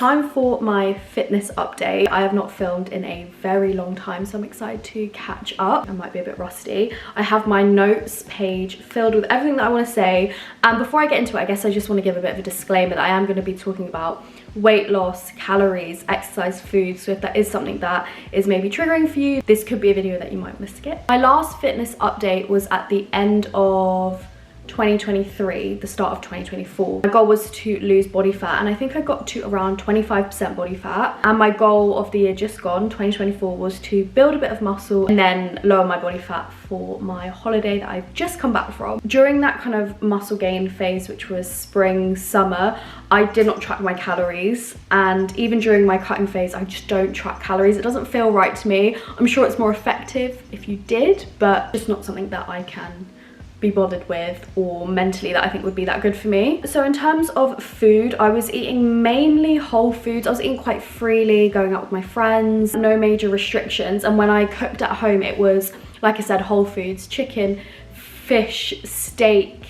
time for my fitness update. I have not filmed in a very long time, so I'm excited to catch up. I might be a bit rusty. I have my notes page filled with everything that I want to say, and before I get into it, I guess I just want to give a bit of a disclaimer that I am going to be talking about weight loss, calories, exercise, food. So if that is something that is maybe triggering for you, this could be a video that you might want to skip. My last fitness update was at the end of 2023, the start of 2024. My goal was to lose body fat, and I think I got to around 25% body fat. And my goal of the year just gone, 2024, was to build a bit of muscle and then lower my body fat for my holiday that I've just come back from. During that kind of muscle gain phase, which was spring, summer, I did not track my calories, and even during my cutting phase, I just don't track calories. It doesn't feel right to me. I'm sure it's more effective if you did, but just not something that I can be bothered with, or mentally that I think would be that good for me. So in terms of food, I was eating mainly whole foods. I was eating quite freely, going out with my friends, no major restrictions. And when I cooked at home, it was, like I said, whole foods: chicken, fish, steak,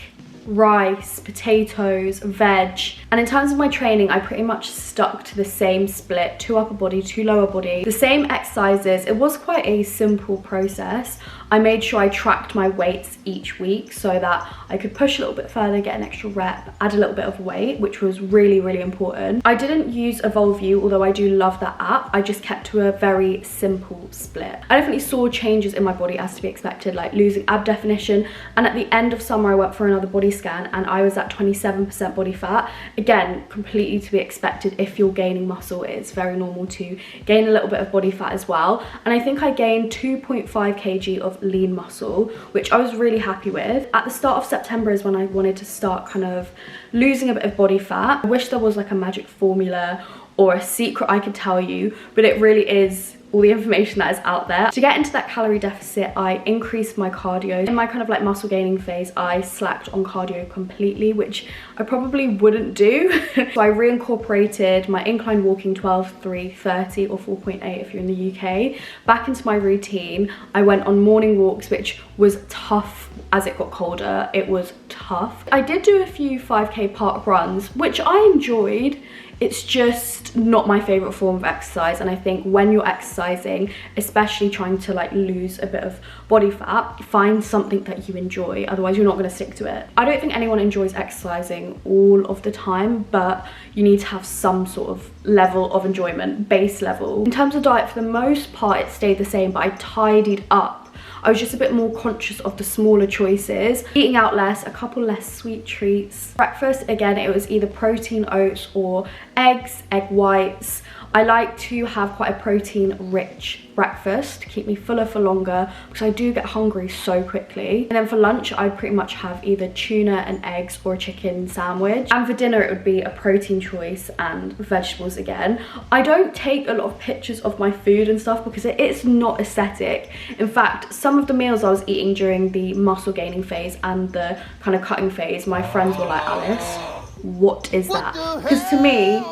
rice, potatoes, veg. And in terms of my training, I pretty much stuck to the same split: 2 upper body, 2 lower body, the same exercises. It was quite a simple process. I made sure I tracked my weights each week so that I could push a little bit further, get an extra rep, add a little bit of weight, which was really, really important. I didn't use Evolve You, although I do love that app. I just kept to a very simple split. I definitely saw changes in my body as to be expected, like losing ab definition. And at the end of summer, I went for another body scan and I was at 27% body fat. Again, completely to be expected. If you're gaining muscle, it's very normal to gain a little bit of body fat as well. And I think I gained 2.5 kg of lean muscle, which I was really happy with. At the start of September is when I wanted to start kind of losing a bit of body fat. I wish there was like a magic formula or a secret I could tell you, but it really is all the information that is out there. To get into that calorie deficit, I increased my cardio. In my kind of like muscle gaining phase, I slacked on cardio completely, which I probably wouldn't do. So I reincorporated my incline walking 12, 3, 30 or 4.8 if you're in the UK back into my routine. I went on morning walks, which was tough as it got colder. It was tough. I did do a few 5k park runs, which I enjoyed. It's just not my favorite form of exercise, and I think when you're exercising, especially trying to like lose a bit of body fat, find something that you enjoy, otherwise you're not going to stick to it. I don't think anyone enjoys exercising all of the time, but you need to have some sort of level of enjoyment, base level. In terms of diet, for the most part it stayed the same, but I tidied up. I was just a bit more conscious of the smaller choices, eating out less, a couple less sweet treats. Breakfast, again, it was either protein oats or eggs, egg whites. I like to have quite a protein rich breakfast to keep me fuller for longer, because I do get hungry so quickly. And then for lunch, I'd pretty much have either tuna and eggs or a chicken sandwich. And for dinner, it would be a protein choice and vegetables again. I don't take a lot of pictures of my food and stuff because it's not aesthetic. In fact, some of the meals I was eating during the muscle gaining phase and the kind of cutting phase, my friends were like, "Alice, what is that?" Because to me,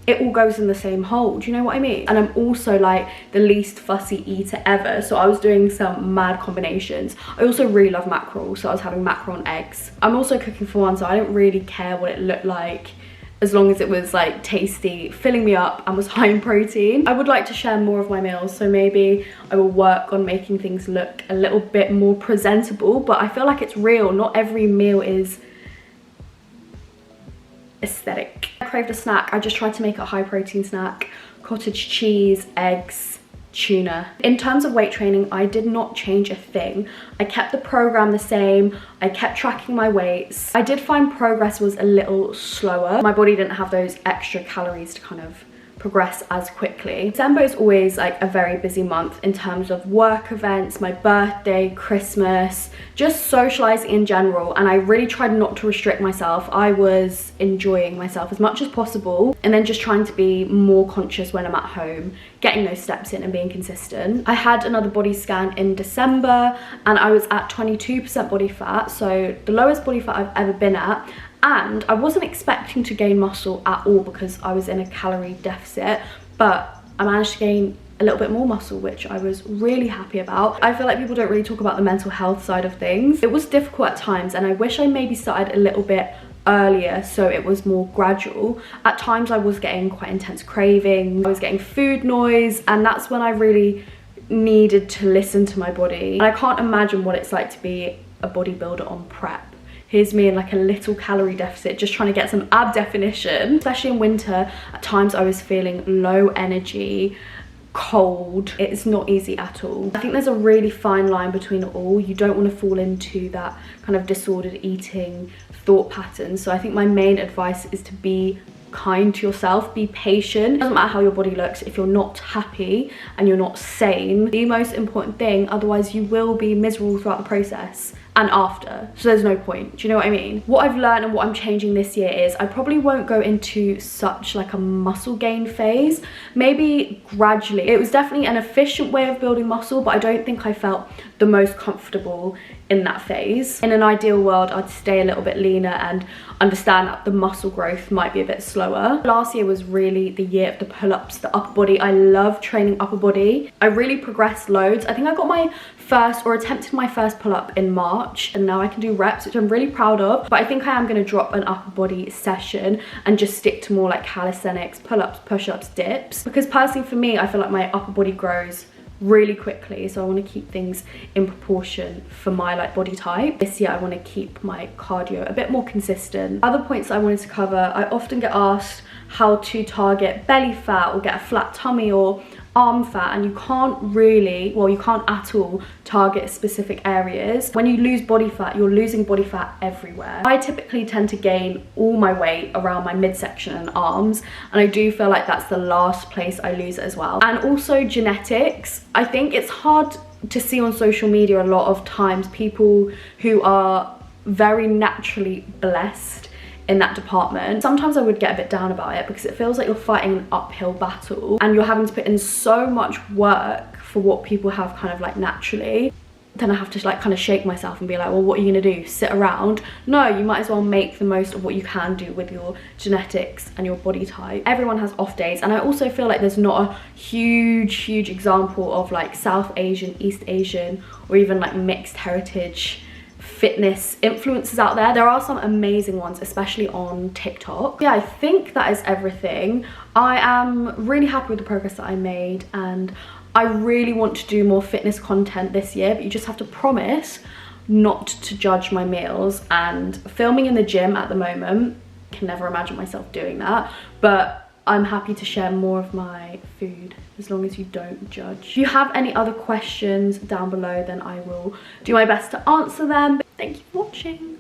it all goes in the same hole, do you know what I mean? And I'm also like the least fussy eater ever, so I was doing some mad combinations. I also really love mackerel, so I was having mackerel and eggs. I'm also cooking for one, so I don't really care what it looked like, as long as it was like tasty, filling me up, and was high in protein. I would like to share more of my meals, so maybe I will work on making things look a little bit more presentable, but I feel like it's real. Not every meal is aesthetic. I craved a snack. I just tried to make a high protein snack: cottage cheese, eggs, tuna. In terms of weight training, I did not change a thing. I kept the program the same. I kept tracking my weights. I did find progress was a little slower. My body didn't have those extra calories to kind of progress as quickly. December is always like a very busy month in terms of work events, my birthday, Christmas, just socializing in general, and I really tried not to restrict myself. I was enjoying myself as much as possible, and then just trying to be more conscious when I'm at home, getting those steps in and being consistent. I had another body scan in December and I was at 22% body fat, so the lowest body fat I've ever been at. And I wasn't expecting to gain muscle at all because I was in a calorie deficit, but I managed to gain a little bit more muscle, which I was really happy about. I feel like people don't really talk about the mental health side of things. It was difficult at times, and I wish I maybe started a little bit earlier, so it was more gradual. At times I was getting quite intense cravings, I was getting food noise, and that's when I really needed to listen to my body. And I can't imagine what it's like to be a bodybuilder on prep. Here's me in like a little calorie deficit, just trying to get some ab definition. Especially in winter, at times I was feeling low energy, cold. It's not easy at all. I think there's a really fine line between it all. You don't want to fall into that kind of disordered eating thought pattern. So I think my main advice is to be kind to yourself, be patient. It doesn't matter how your body looks if you're not happy and you're not sane. The most important thing, otherwise you will be miserable throughout the process and after, so there's no point. Do you know what I mean? What I've learned and what I'm changing this year is I probably won't go into such like a muscle gain phase. Maybe gradually. It was definitely an efficient way of building muscle, but I don't think I felt the most comfortable in that phase. In an ideal world, I'd stay a little bit leaner and understand that the muscle growth might be a bit slower. Last year was really the year of the pull-ups, the upper body. I love training upper body. I really progressed loads. I think I got my first, or attempted my first pull-up in March, and now I can do reps, which I'm really proud of. But I think I am going to drop an upper body session and just stick to more like calisthenics, pull-ups, push-ups, dips, because personally for me, I feel like my upper body grows really quickly, so I want to keep things in proportion for my like body type. This year I want to keep my cardio a bit more consistent. Other points I wanted to cover, I often get asked how to target belly fat or get a flat tummy or arm fat, and you can't really, well, you can't at all target specific areas. When you lose body fat, you're losing body fat everywhere. I typically tend to gain all my weight around my midsection and arms, and I do feel like that's the last place I lose it as well. And also genetics. I think it's hard to see on social media a lot of times people who are very naturally blessed in that department. Sometimes I would get a bit down about it because it feels like you're fighting an uphill battle and you're having to put in so much work for what people have kind of like naturally. Then I have to like kind of shake myself and be like, well, what are you gonna do? Sit around? No, you might as well make the most of what you can do with your genetics and your body type. Everyone has off days, and I also feel like there's not a huge example of like South Asian, East Asian, or even like mixed heritage fitness influencers out there. There are some amazing ones, especially on TikTok. Yeah, I think that is everything. I am really happy with the progress that I made, and I really want to do more fitness content this year, but you just have to promise not to judge my meals. And filming in the gym at the moment, can never imagine myself doing that, but I'm happy to share more of my food as long as you don't judge. If you have any other questions down below, then I will do my best to answer them. Thank you for watching.